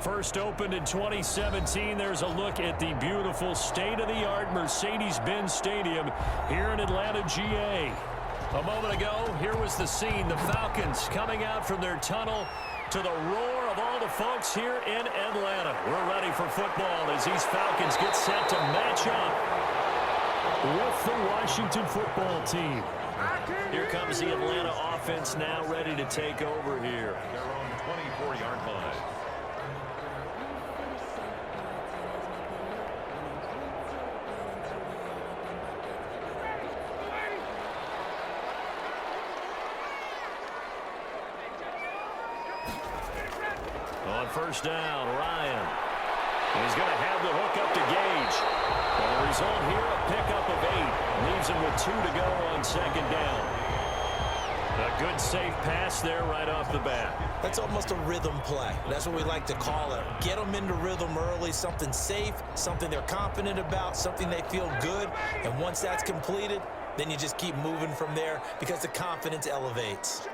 First opened in 2017. There's a look at the beautiful state-of-the-art Mercedes-Benz Stadium here in Atlanta, GA. A moment ago, here was the scene. The Falcons coming out from their tunnel to the roar of all the folks here in Atlanta. We're ready for football as these Falcons get set to match up with the Washington football team. Here comes the Atlanta offense now ready to take over here. Their own 24-yard line. On first down, Ryan. He's going to have the hook up to Gage. And the result here, a pickup of 8. Leaves him with 2 to go on second down. A good safe pass there right off the bat. That's almost a rhythm play. That's what we like to call it. Get them into rhythm early, something safe, something they're confident about, something they feel good. And once that's completed, then you just keep moving from there because the confidence elevates.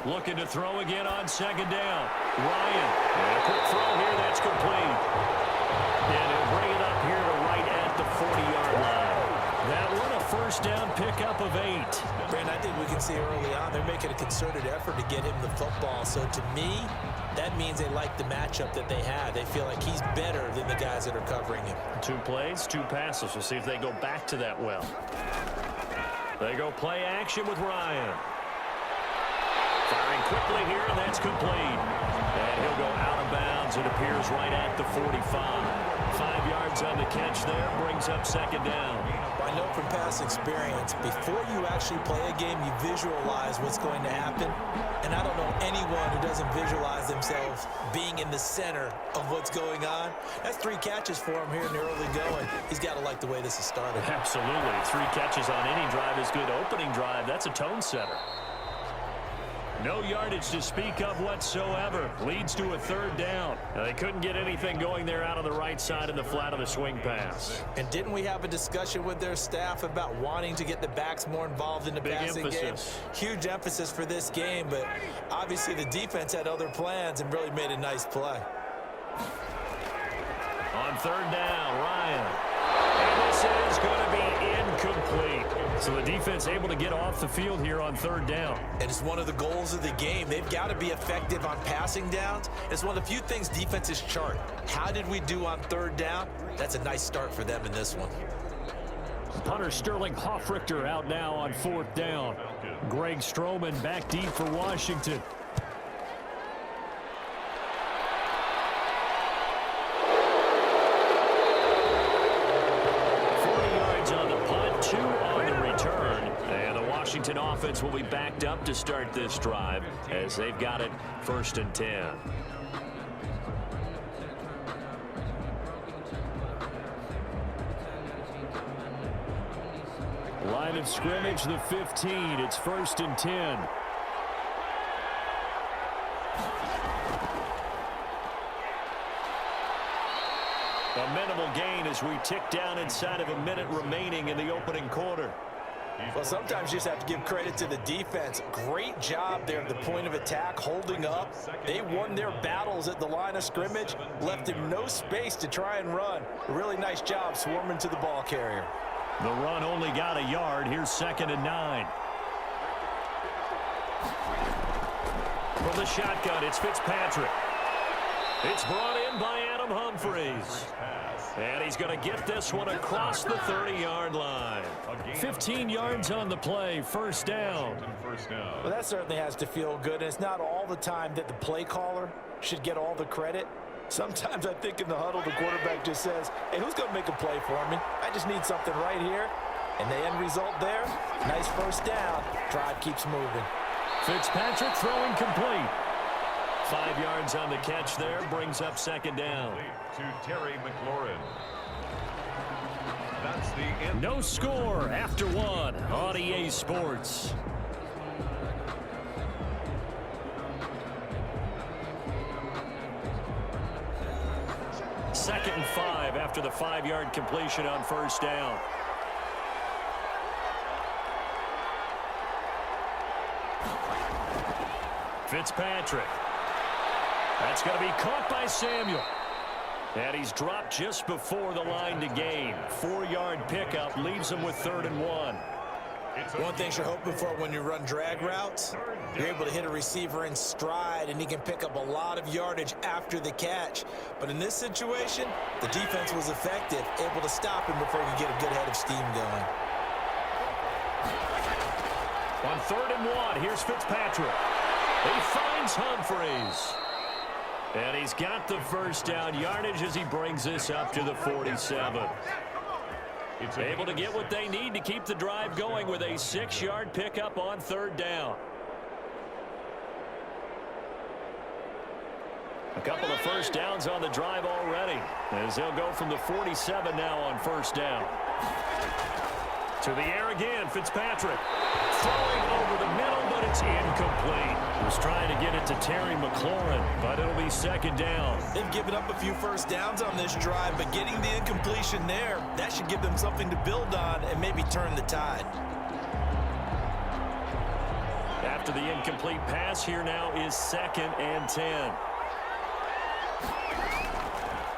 Looking to throw again on second down. Ryan, and a quick throw here, that's complete. And he'll bring it up here to right at the 40-yard line. That one a first down pickup of 8. Brandon, I think we can see early on they're making a concerted effort to get him the football. So to me, that means they like the matchup that they have. They feel like he's better than the guys that are covering him. 2 plays, 2 passes. We'll see if they go back to that well. They go play action with Ryan. Firing quickly here, and that's complete. And he'll go out of bounds. It appears right at the 45. 5 yards on the catch there, brings up second down. I know from past experience, before you actually play a game, you visualize what's going to happen. And I don't know anyone who doesn't visualize themselves being in the center of what's going on. That's 3 catches for him here in the early going. He's got to like the way this has started. Absolutely. 3 catches on any drive is good. Opening drive, that's a tone setter. No yardage to speak of whatsoever. Leads to a third down. Now, they couldn't get anything going there out on the right side in the flat of the swing pass. And didn't we have a discussion with their staff about wanting to get the backs more involved in the passing game? Huge emphasis for this game, but obviously the defense had other plans and really made a nice play. On third down, Ryan. And this is going to be incomplete. So the defense able to get off the field here on third down. And it's one of the goals of the game. They've got to be effective on passing downs. It's one of the few things defenses chart. How did we do on third down? That's a nice start for them in this one. Punter Sterling Hoffrichter out now on fourth down. Greg Stroman back deep for Washington. Washington offense will be backed up to start this drive as they've got it first and 10. Line of scrimmage, the 15. It's first and 10. A minimal gain as we tick down inside of a minute remaining in the opening quarter. Well, sometimes you just have to give credit to the defense. Great job there at the point of attack, holding up. They won their battles at the line of scrimmage, left him no space to try and run. A really nice job swarming to the ball carrier. The run only got a yard. Here's second and 9. From the shotgun, it's Fitzpatrick. It's brought in by Adam Humphries. And he's going to get this one across the 30-yard line. 15 yards on the play, first down. Well, that certainly has to feel good. And it's not all the time that the play caller should get all the credit. Sometimes I think in the huddle, the quarterback just says, hey, who's going to make a play for me? I just need something right here. And the end result there, nice first down. Drive keeps moving. Fitzpatrick throwing complete. 5 yards on the catch there, brings up second down. To Terry McLaurin. That's the end. No score after 1 on EA Sports. Second and 5 after the 5-yard completion on first down. Fitzpatrick. That's going to be caught by Samuel. And he's dropped just before the line to gain. 4-yard pickup leaves him with 3rd and 1. One thing you're hoping for when you run drag routes, you're able to hit a receiver in stride, and he can pick up a lot of yardage after the catch. But in this situation, the defense was effective, able to stop him before he could get a good head of steam going. On 3rd and 1, here's Fitzpatrick. He finds Humphreys. And he's got the first down yardage as he brings this up to the 47. Able to get what they need to keep the drive going with a 6-yard pickup on 3rd down. A couple of first downs on the drive already, as they'll go from the 47 now on 1st down. To the air again, Fitzpatrick. Throwing over the middle, but it's incomplete. Was trying to get it to Terry McLaurin, but it'll be 2nd down. They've given up a few first downs on this drive, but getting the incompletion there, that should give them something to build on and maybe turn the tide. After the incomplete pass, here now is 2nd and 10.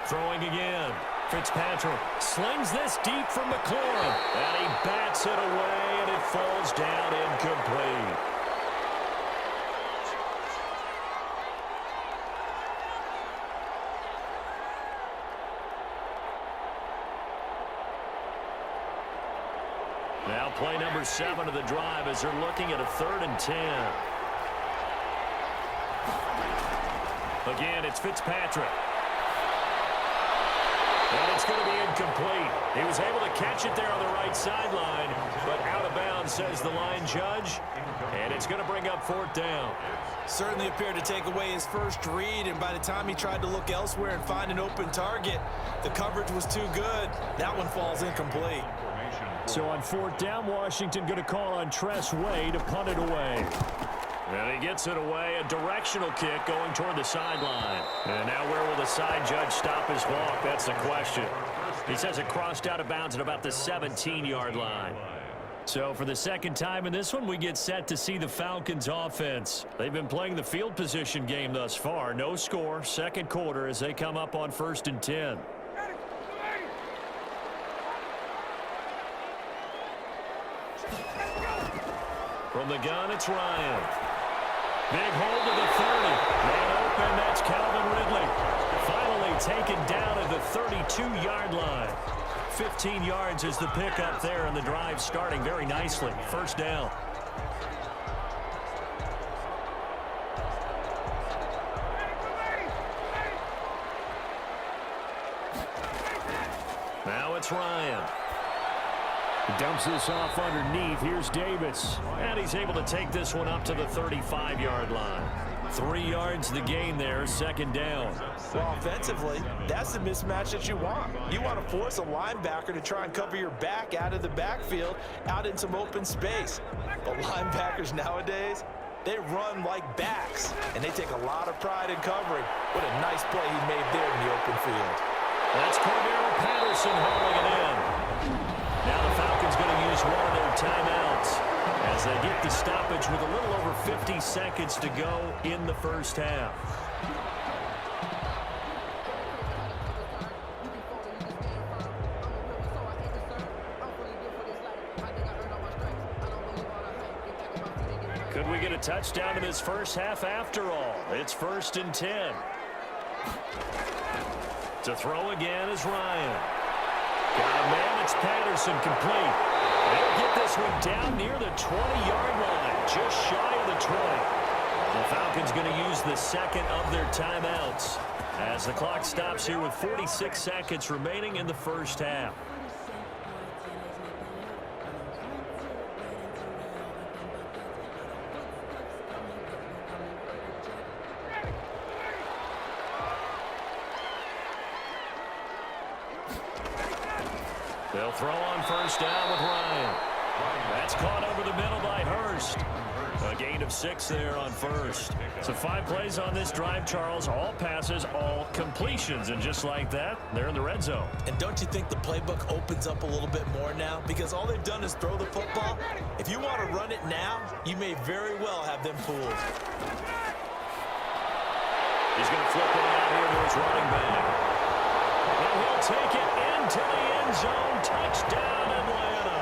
Throwing again. Fitzpatrick slings this deep from McLaurin, and he bats it away, and it falls down incomplete. Now play number 7 of the drive as they're looking at a 3rd and 10. Again, it's Fitzpatrick. And it's going to be incomplete. He was able to catch it there on the right sideline, but out of bounds, says the line judge. And it's going to bring up 4th down. Certainly appeared to take away his first read, and by the time he tried to look elsewhere and find an open target, the coverage was too good. That one falls incomplete. So on 4th down, Washington going to call on Tress Way to punt it away. And he gets it away, a directional kick going toward the sideline. And now where will the side judge stop his walk? That's the question. He says it crossed out of bounds at about the 17-yard line. So for the 2nd time in this one, we get set to see the Falcons offense. They've been playing the field position game thus far. No score, 2nd quarter as they come up on 1st and 10. From the gun, it's Ryan. Big hold to the 30. Man open, that's Calvin Ridley. Finally taken down at the 32-yard line. 15 yards is the pickup there, and the drive starting very nicely. 1st down. Now it's Ryan. He dumps this off underneath. Here's Davis. And he's able to take this one up to the 35-yard line. 3 yards the gain there, 2nd down. Well, offensively, that's the mismatch that you want. You want to force a linebacker to try and cover your back out of the backfield, out in some open space. But linebackers nowadays, they run like backs, and they take a lot of pride in covering. What a nice play he made there in the open field. That's Cordero Patterson hauling it in. Now the Falcons going to use one of their timeouts as they get the stoppage with a little over 50 seconds to go in the 1st half. Could we get a touchdown in this 1st half after all? It's 1st and 10. To throw again is Ryan. Got a man, it's Patterson, complete. They'll get this one down near the 20-yard line, just shy of the 20. The Falcons going to use the 2nd of their timeouts as the clock stops here with 46 seconds remaining in the 1st half. They'll throw on 1st down with Ryan. That's caught over the middle by Hurst. A gain of 6 there on 1st. So 5 plays on this drive, Charles. All passes, all completions. And just like that, they're in the red zone. And don't you think the playbook opens up a little bit more now? Because all they've done is throw the football. If you want to run it now, you may very well have them fooled. He's going to flip one out here to his running back. And he'll take it into the end zone. Touchdown, Atlanta.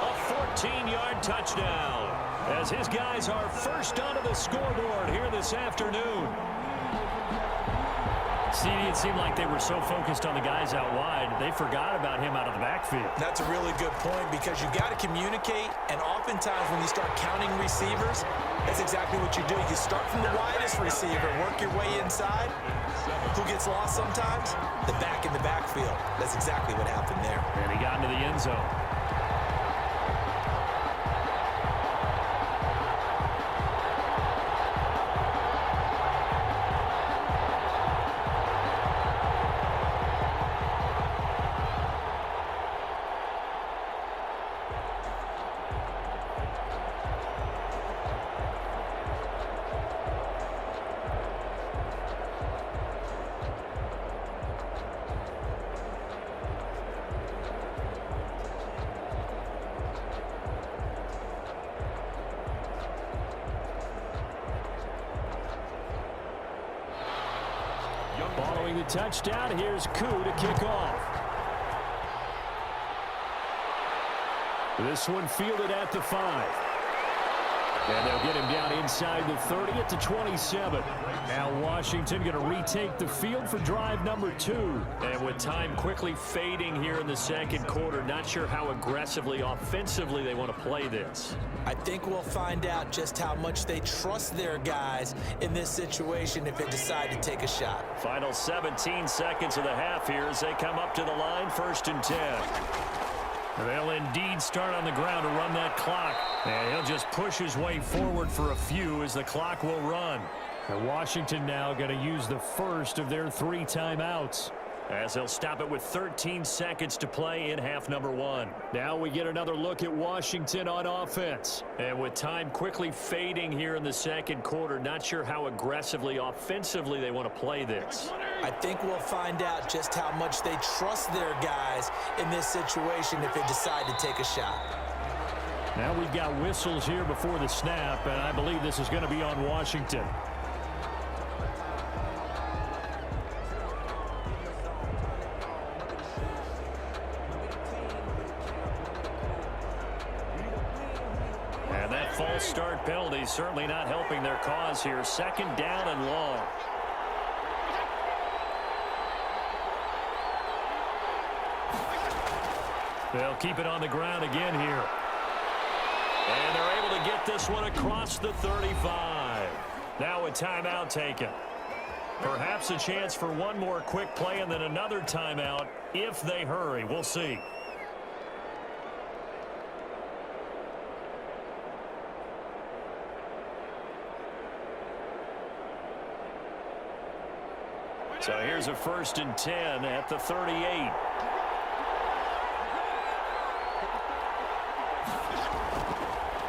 A 14-yard touchdown as his guys are first onto the scoreboard here this afternoon. See, it seemed like they were so focused on the guys out wide, they forgot about him out of the backfield. That's a really good point because you've got to communicate, and oftentimes when you start counting receivers, that's exactly what you do. You start from the widest receiver, work your way inside. Who gets lost sometimes? The back in the backfield. That's exactly what happened there. And he got into the end zone. Following the touchdown, here's Koo to kick off. This one fielded at the 5. And they'll get him down inside the 30 at the 27. Now Washington going to retake the field for drive number 2. And with time quickly fading here in the second quarter, not sure how aggressively, offensively they want to play this. I think we'll find out just how much they trust their guys in this situation if they decide to take a shot. Final 17 seconds of the half here as they come up to the line, 1st and 10. They'll indeed start on the ground to run that clock. And he'll just push his way forward for a few as the clock will run. And Washington now going to use the first of their 3 timeouts, as they'll stop it with 13 seconds to play in half number 1. Now we get another look at Washington on offense. And with time quickly fading here in the second quarter, not sure how aggressively, offensively they want to play this. I think we'll find out just how much they trust their guys in this situation if they decide to take a shot. Now we've got whistles here before the snap, and I believe this is going to be on Washington. And that false start penalty certainly not helping their cause here. 2nd down and long. They'll keep it on the ground again here. And they're able to get this one across the 35. Now a timeout taken. Perhaps a chance for one more quick play and then another timeout if they hurry. We'll see. So here's a 1st and 10 at the 38.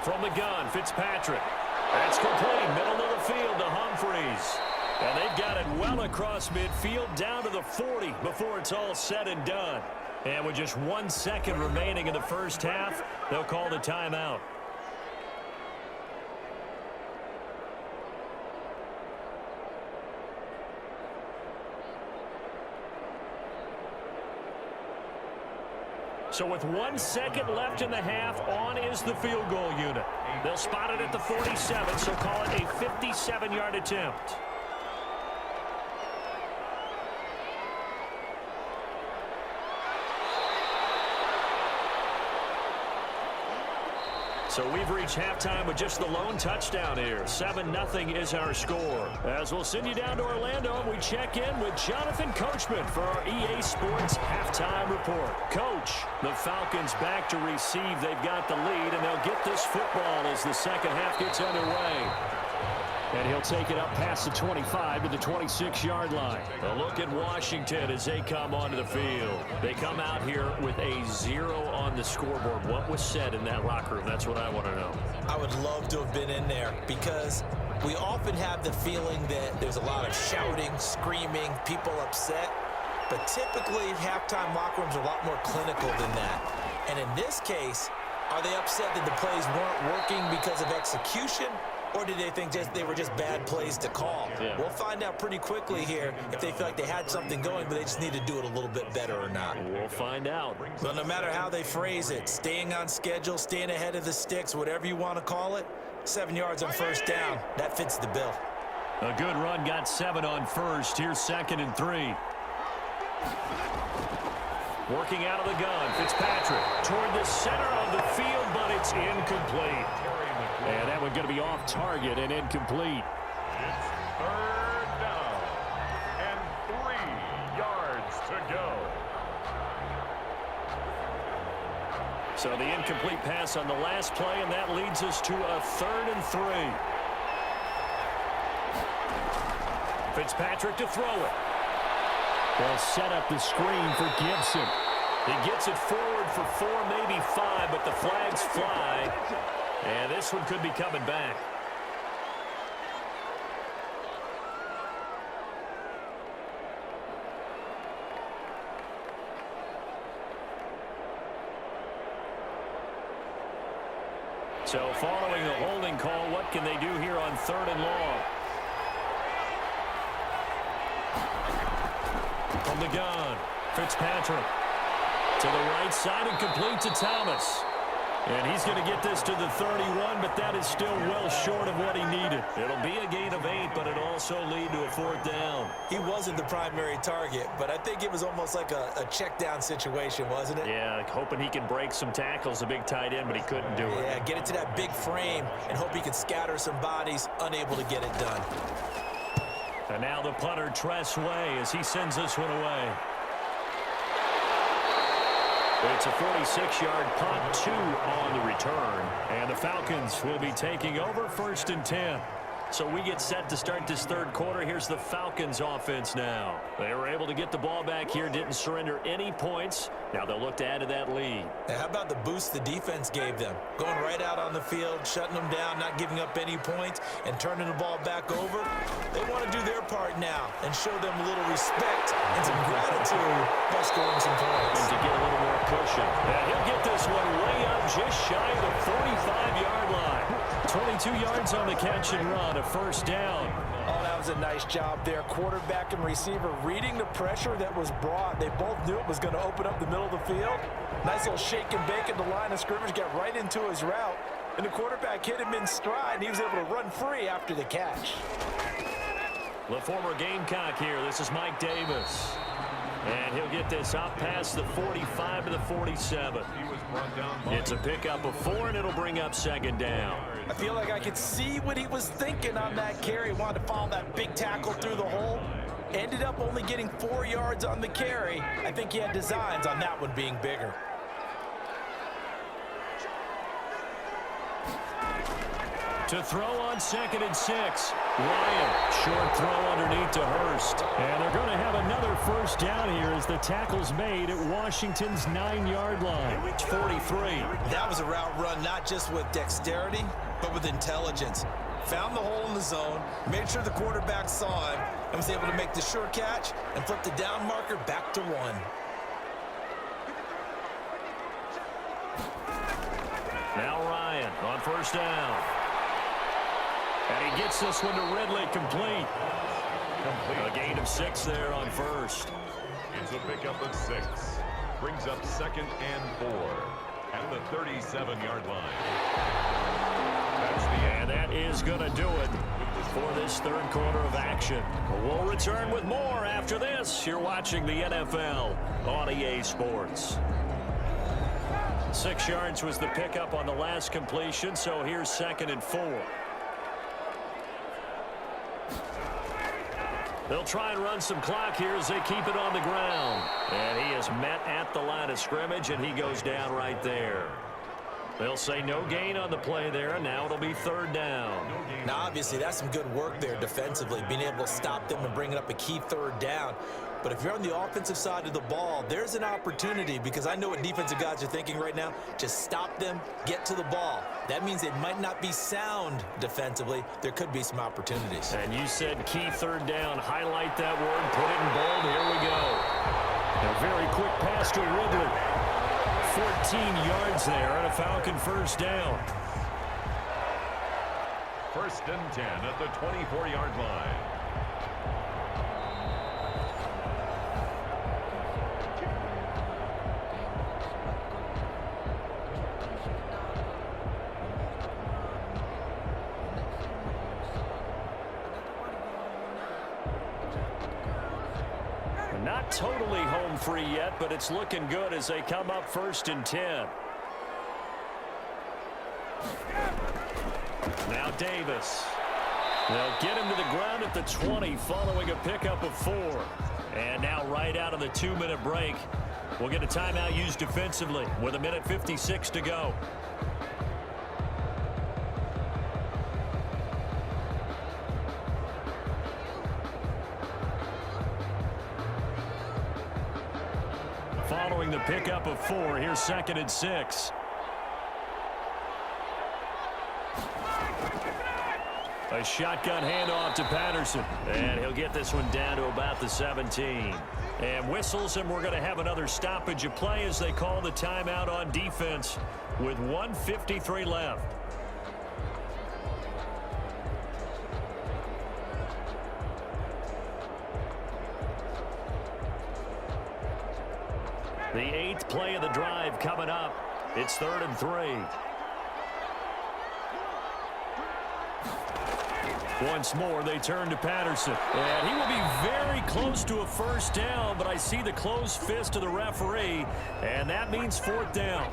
From the gun, Fitzpatrick. That's complete. Middle of the field to Humphreys. And they've got it well across midfield down to the 40 before it's all said and done. And with just 1 second remaining in the first half, they'll call the timeout. So with 1 second left in the half, on is the field goal unit. They'll spot it at the 47, so call it a 57-yard attempt. So we've reached halftime with just the lone touchdown here. 7-0 is our score. As we'll send you down to Orlando, and we check in with Jonathan Coachman for our EA Sports Halftime Report. Coach, the Falcons back to receive. They've got the lead, and they'll get this football as the second half gets underway. And he'll take it up past the 25 to the 26-yard line. A look at Washington as they come onto the field. They come out here with a 0 on the scoreboard. What was said in that locker room? That's what I want to know. I would love to have been in there because we often have the feeling that there's a lot of shouting, screaming, people upset. But typically, halftime locker rooms are a lot more clinical than that. And in this case, are they upset that the plays weren't working because of execution? Or did they think they were just bad plays to call? Yeah. We'll find out pretty quickly here if they feel like they had something going, but they just need to do it a little bit better or not. We'll find out. But no matter how they phrase it, staying on schedule, staying ahead of the sticks, whatever you want to call it, 7 yards on first down, that fits the bill. A good run, got 7 on first. Here's 2nd and 3. Working out of the gun, Fitzpatrick toward the center of the field, but it's incomplete. And that one going to be off target and incomplete. It's 3rd down and 3 yards to go. So the incomplete pass on the last play, and that leads us to a 3rd and 3. Fitzpatrick to throw it. They'll set up the screen for Gibson. He gets it forward for 4, maybe 5, but the flags fly. And this one could be coming back. So following the holding call, what can they do here on 3rd and long? From the gun, Fitzpatrick to the right side and complete to Thomas. And he's going to get this to the 31, but that is still well short of what he needed. It'll be a gain of 8, but it'll also lead to a 4th down. He wasn't the primary target, but I think it was almost like a check down situation, wasn't it? Yeah, hoping he can break some tackles, a big tight end, but he couldn't do it. Yeah, get it to that big frame and hope he can scatter some bodies, unable to get it done. And now the punter, Tress Way, as he sends this one away. It's a 46-yard punt, 2 on the return. And the Falcons will be taking over 1st and 10. So we get set to start this 3rd quarter. Here's the Falcons offense now. They were able to get the ball back here, didn't surrender any points. Now they'll look to add to that lead. Now, how about the boost the defense gave them? Going right out on the field, shutting them down, not giving up any points, and turning the ball back over. They want to do their part now and show them a little respect and some gratitude by scoring some points. And to get a little more cushion. And he'll get this one way up just shy of the 45-yard line. 22 yards on the catch and run, a 1st down. Oh, that was a nice job there. Quarterback and receiver reading the pressure that was brought. They both knew it was going to open up the middle of the field. Nice little shake and bake at the line of scrimmage, got right into his route. And the quarterback hit him in stride, and he was able to run free after the catch. The former Gamecock here. This is Mike Davis. And he'll get this up past the 45 to the 47. It's a pickup of 4, and it'll bring up 2nd down. I feel like I could see what he was thinking on that carry. Wanted to follow that big tackle through the hole. Ended up only getting 4 yards on the carry. I think he had designs on that one being bigger. To throw on 2nd and 6. Ryan, short throw underneath to Hurst. And they're going to have another 1st down here as the tackle's made at Washington's 9-yard line. It's 43. That was a route run not just with dexterity, but with intelligence. Found the hole in the zone, made sure the quarterback saw him, and was able to make the sure catch and flip the down marker back to 1. Now Ryan on 1st down. And he gets this one to Ridley, complete. A gain of 6 there on 1st. It's a pickup of 6. Brings up 2nd and 4 at the 37-yard line. And that is going to do it for this 3rd quarter of action. We'll return with more after this. You're watching the NFL on EA Sports. 6 yards was the pickup on the last completion, so here's 2nd and 4. They'll try and run some clock here as they keep it on the ground. And he is met at the line of scrimmage, and he goes down right there. They'll say no gain on the play there, and now it'll be 3rd down. Now, obviously, that's some good work there defensively, being able to stop them and bringing up a key 3rd down. But if you're on the offensive side of the ball, there's an opportunity, because I know what defensive guys are thinking right now. Just stop them, get to the ball. That means it might not be sound defensively. There could be some opportunities. And you said key 3rd down. Highlight that word, put it in bold. Here we go. A very quick pass to Ridley. 14 yards there and a Falcon 1st down. First and 10 at the 24-yard line. Not totally home free yet, but it's looking good as they come up first and 10. Now Davis. They'll get him to the ground at the 20 following a pickup of 4. And now right out of the 2-minute break, we'll get a timeout used defensively with 1:56 to go. Following the pickup of 4, here's 2nd and 6. A shotgun handoff to Patterson. And he'll get this one down to about the 17. And whistles, and we're going to have another stoppage of play as they call the timeout on defense with 1:53 left. The 8th play of the drive coming up. It's 3rd and 3. Once more, they turn to Patterson. And he will be very close to a first down, but I see the closed fist of the referee, and that means 4th down.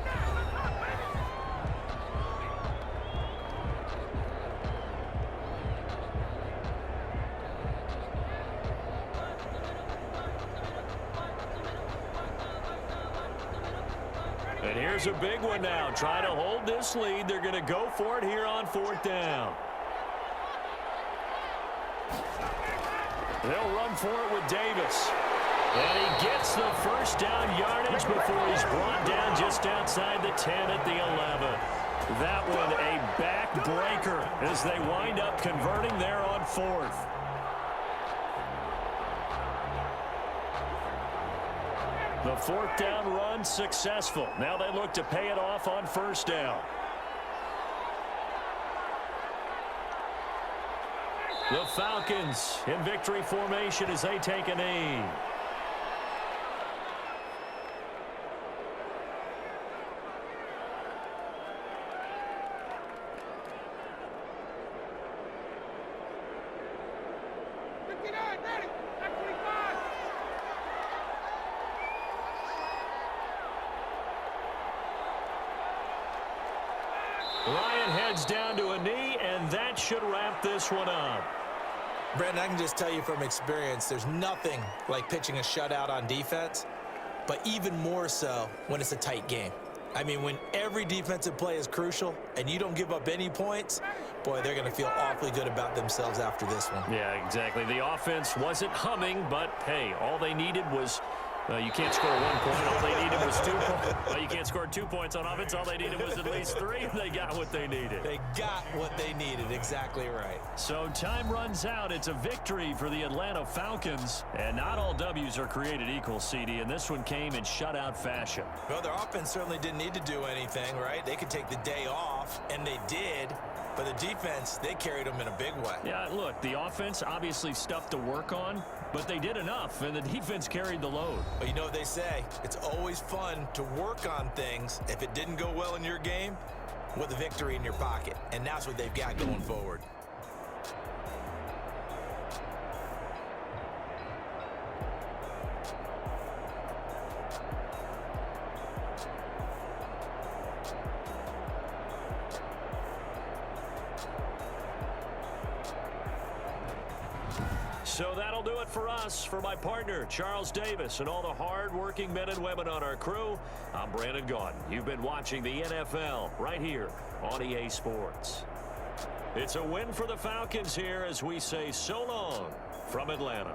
And here's a big one now. Try to hold this lead. They're going to go for it here on 4th down. They'll run for it with Davis. And he gets the first down yardage before he's brought down just outside the 10 at the 11. That one a backbreaker as they wind up converting there on 4th. The 4th down run successful. Now they look to pay it off on 1st down. The Falcons in victory formation as they take a knee. Ryan heads down to a knee, and that should wrap this one up. Brandon, I can just tell you from experience, there's nothing like pitching a shutout on defense, but even more so when it's a tight game. I mean, when every defensive play is crucial and you don't give up any points, boy, they're going to feel awfully good about themselves after this one. Yeah, exactly. The offense wasn't humming, but, hey, all they needed was you can't score 1 point. All they needed was 2 points. You can't score 2 points on offense. All they needed was at least 3, and they got what they needed. They got what they needed. Exactly right. So time runs out. It's a victory for the Atlanta Falcons. And not all W's are created equal, CD, and this one came in shutout fashion. Well, their offense certainly didn't need to do anything, right? They could take the day off, and they did. But the defense, they carried them in a big way. Yeah, look, the offense, obviously stuff to work on, but they did enough, and the defense carried the load. But you know what they say, it's always fun to work on things if it didn't go well in your game with a victory in your pocket. And that's what they've got going forward. So that'll do it for us. For my partner, Charles Davis, and all the hard-working men and women on our crew, I'm Brandon Gaudin. You've been watching the NFL right here on EA Sports. It's a win for the Falcons here as we say so long from Atlanta.